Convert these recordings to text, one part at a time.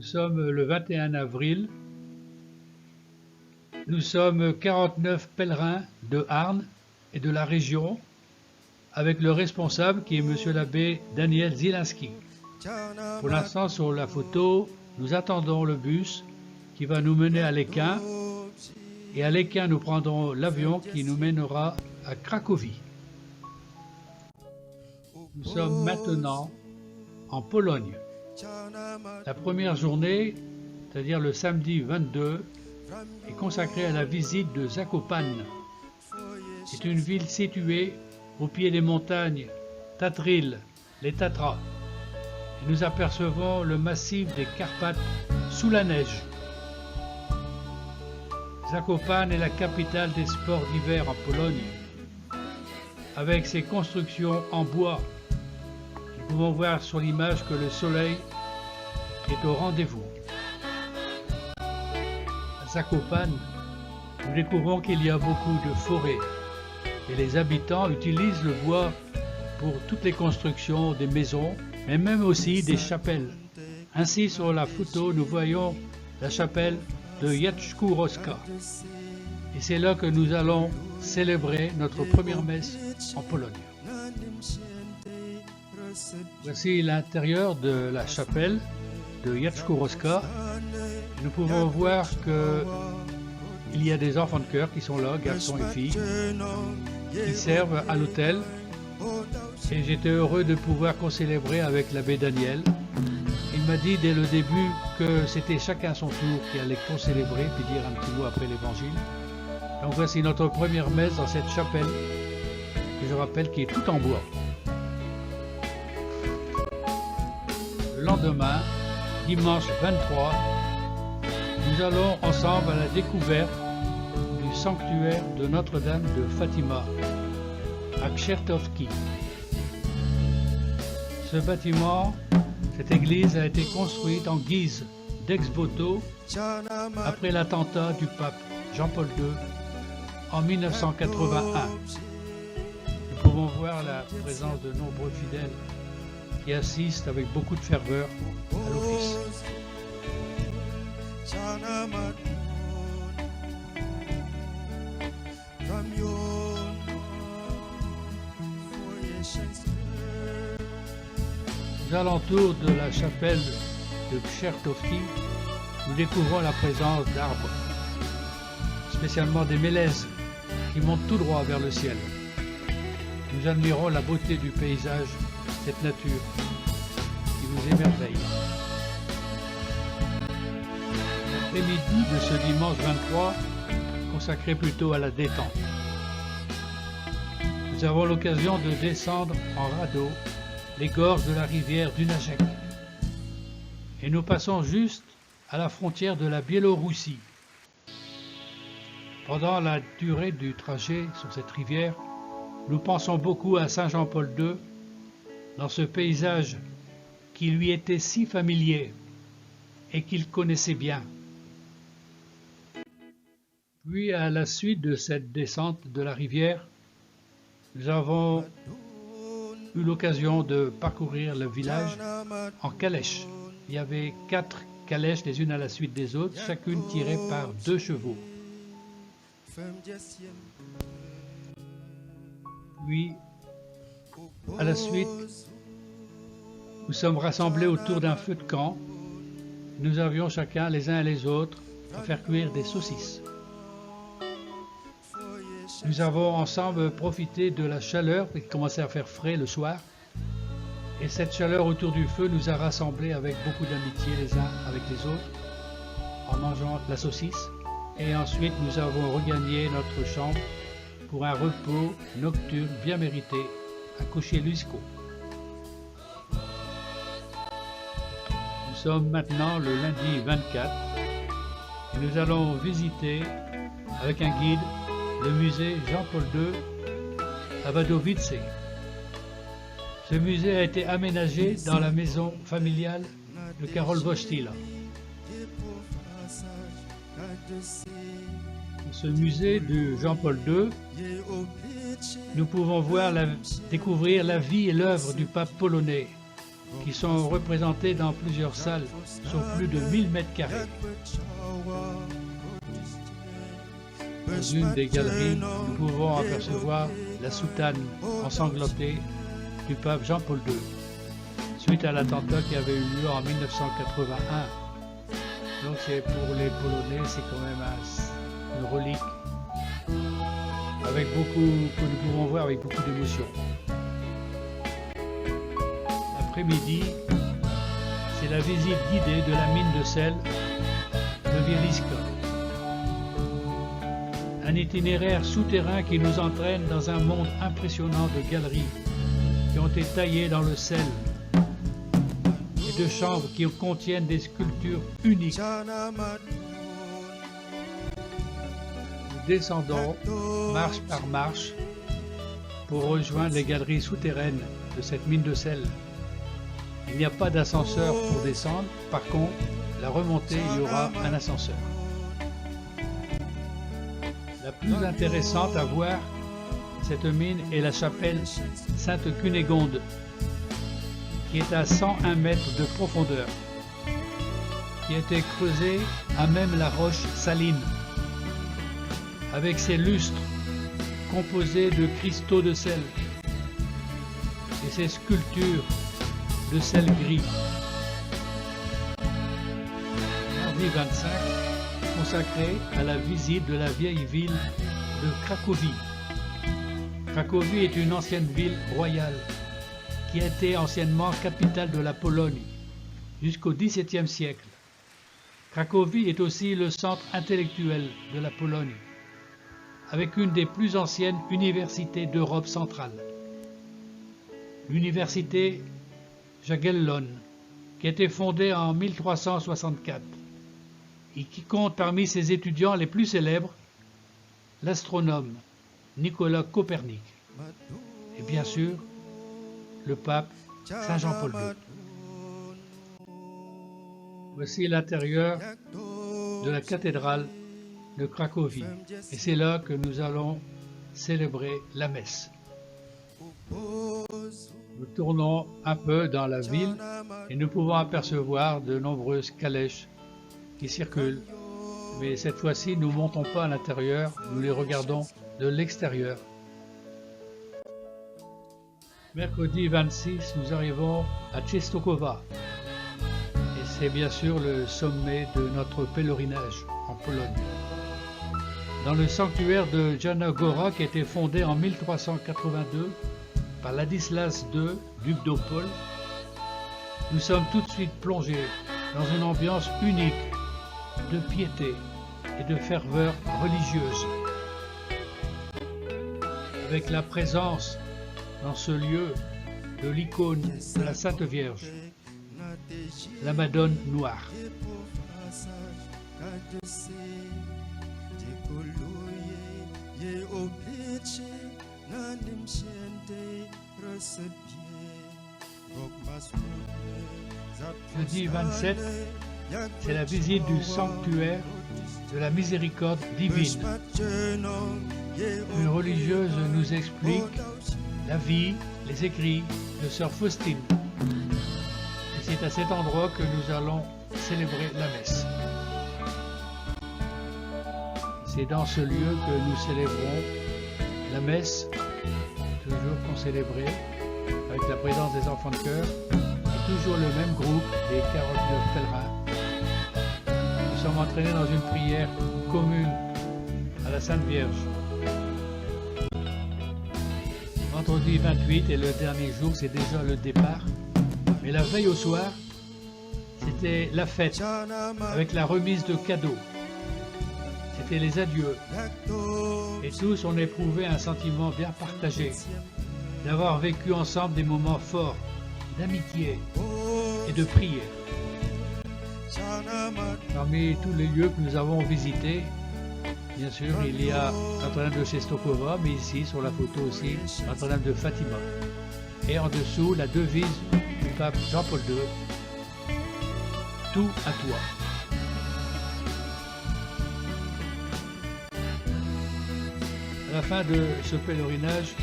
sommes le 21 avril. Nous sommes 49 pèlerins de Arnes et de la région, avec le responsable qui est monsieur l'abbé Daniel Zilinski. Pour l'instant, sur la photo, nous attendons le bus qui va nous mener à Léquin. Et à Léquin, nous prendrons l'avion qui nous mènera à Cracovie. Nous sommes maintenant en Pologne. La première journée, c'est-à-dire le samedi 22, est consacrée à la visite de Zakopane. C'est une ville située au pied des montagnes Tatril, les Tatras. Et nous apercevons le massif des Carpates sous la neige. Zakopane est la capitale des sports d'hiver en Pologne. Avec ses constructions en bois, nous pouvons voir sur l'image que le soleil est au rendez-vous. À Zakopane, nous découvrons qu'il y a beaucoup de forêts et les habitants utilisent le bois pour toutes les constructions des maisons, mais même aussi des chapelles. Ainsi, sur la photo, nous voyons la chapelle de Jaszkórowska. Et c'est là que nous allons célébrer notre première messe en Pologne. Voici l'intérieur de la chapelle de Jaszkórowska. Nous pouvons voir qu'il y a des enfants de chœur qui sont là, garçons et filles, qui servent à l'hôtel. Et j'étais heureux de pouvoir concélébrer avec l'abbé Daniel. Il m'a dit dès le début que c'était chacun son tour qui allait concélébrer puis dire un petit mot après l'évangile. Donc voici notre première messe dans cette chapelle, que je rappelle qui est tout en bois. Le lendemain, dimanche 23, nous allons ensemble à la découverte du sanctuaire de Notre-Dame de Fatima, à Krzertowki. Ce bâtiment, cette église a été construite en guise d'ex-voto après l'attentat du pape Jean-Paul II en 1981. Nous pouvons voir la présence de nombreux fidèles qui assistent avec beaucoup de ferveur à l'office. Aux alentours de la chapelle de Krzertowki, nous découvrons la présence d'arbres, spécialement des mélèzes qui montent tout droit vers le ciel. Nous admirons la beauté du paysage, cette nature qui nous émerveille. L'après-midi de ce dimanche 23, consacré plutôt à la détente. Nous avons l'occasion de descendre en radeau les gorges de la rivière Dunajec. Et nous passons juste à la frontière de la Biélorussie. Pendant la durée du trajet sur cette rivière, nous pensons beaucoup à Saint Jean-Paul II, dans ce paysage qui lui était si familier et qu'il connaissait bien. Puis, à la suite de cette descente de la rivière, nous avons eu l'occasion de parcourir le village en calèche. Il y avait 4 calèches les unes à la suite des autres, chacune tirée par 2 chevaux. Puis, à la suite, nous sommes rassemblés autour d'un feu de camp. Nous avions chacun, les uns et les autres, à faire cuire des saucisses. Nous avons ensemble profité de la chaleur, il commençait à faire frais le soir. Et cette chaleur autour du feu nous a rassemblés avec beaucoup d'amitié les uns avec les autres, en mangeant la saucisse. Et ensuite, nous avons regagné notre chambre pour un repos nocturne bien mérité à Kościelisko. Nous sommes maintenant le lundi 24 et nous allons visiter avec un guide le musée Jean-Paul II à Wadowice. Ce musée a été aménagé dans la maison familiale de Karol Wojtyła. Dans ce musée de Jean-Paul II, nous pouvons découvrir la vie et l'œuvre du pape polonais, qui sont représentés dans plusieurs salles sur plus de 1000 mètres carrés. Dans une des galeries, nous pouvons apercevoir la soutane ensanglantée du pape Jean-Paul II, suite à l'attentat qui avait eu lieu en 1981. Donc c'est pour les Polonais, c'est quand même une relique avec beaucoup, que nous pouvons voir avec beaucoup d'émotion. L'après-midi, c'est la visite guidée de la mine de sel de Wieliczka. Un itinéraire souterrain qui nous entraîne dans un monde impressionnant de galeries qui ont été taillées dans le sel et de chambres qui contiennent des sculptures uniques. Nous descendons marche par marche pour rejoindre les galeries souterraines de cette mine de sel. Il n'y a pas d'ascenseur pour descendre, par contre, la remontée, il y aura un ascenseur. La plus intéressante à voir, cette mine, est la chapelle Sainte-Cunégonde, qui est à 101 mètres de profondeur, qui a été creusée à même la roche saline, avec ses lustres composés de cristaux de sel et ses sculptures de sel gris. Mardi 25, consacré à la visite de la vieille ville de Cracovie. Cracovie est une ancienne ville royale qui a été anciennement capitale de la Pologne jusqu'au XVIIe siècle. Cracovie est aussi le centre intellectuel de la Pologne, avec une des plus anciennes universités d'Europe centrale. L'université Jagiellon, qui a été fondée en 1364 et qui compte parmi ses étudiants les plus célèbres l'astronome Nicolas Copernic et bien sûr le pape Saint Jean-Paul II. Voici l'intérieur de la cathédrale de Cracovie et c'est là que nous allons célébrer la messe. Nous tournons un peu dans la ville et nous pouvons apercevoir de nombreuses calèches qui circulent. Mais cette fois-ci, nous ne montons pas à l'intérieur, nous les regardons de l'extérieur. Mercredi 26, nous arrivons à Częstochowa. Et c'est bien sûr le sommet de notre pèlerinage en Pologne. Dans le sanctuaire de Jana Góra qui a été fondé en 1382, par Ladislas II, duc d'Opole, nous sommes tout de suite plongés dans une ambiance unique de piété et de ferveur religieuse. Avec la présence dans ce lieu de l'icône de la Sainte Vierge, la Madone Noire. Jeudi 27, c'est la visite du sanctuaire de la miséricorde divine. Une religieuse nous explique la vie, les écrits de sœur Faustine. Et c'est à cet endroit que nous allons célébrer la messe. C'est dans ce lieu que nous célébrons la messe, toujours qu'on célébrait, avec la présence des enfants de chœur, et toujours le même groupe des 49 pèlerins. Nous sommes entraînés dans une prière commune à la Sainte Vierge. Vendredi 28 est le dernier jour, c'est déjà le départ. Mais la veille au soir, c'était la fête, avec la remise de cadeaux. C'était les adieux. Et tous ont éprouvé un sentiment bien partagé, d'avoir vécu ensemble des moments forts, d'amitié et de prière. Parmi tous les lieux que nous avons visités, bien sûr, il y a Notre-Dame de Częstochowa, mais ici, sur la photo aussi, Notre-Dame de Fatima. Et en dessous, la devise du pape Jean-Paul II, « Tout à toi ». À la fin de ce pèlerinage,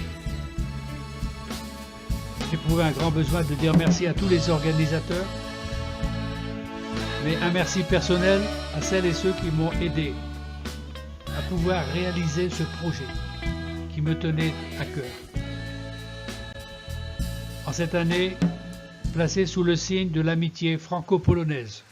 J'éprouvais un grand besoin de dire merci à tous les organisateurs, mais un merci personnel à celles et ceux qui m'ont aidé à pouvoir réaliser ce projet qui me tenait à cœur. En cette année, placée sous le signe de l'amitié franco-polonaise.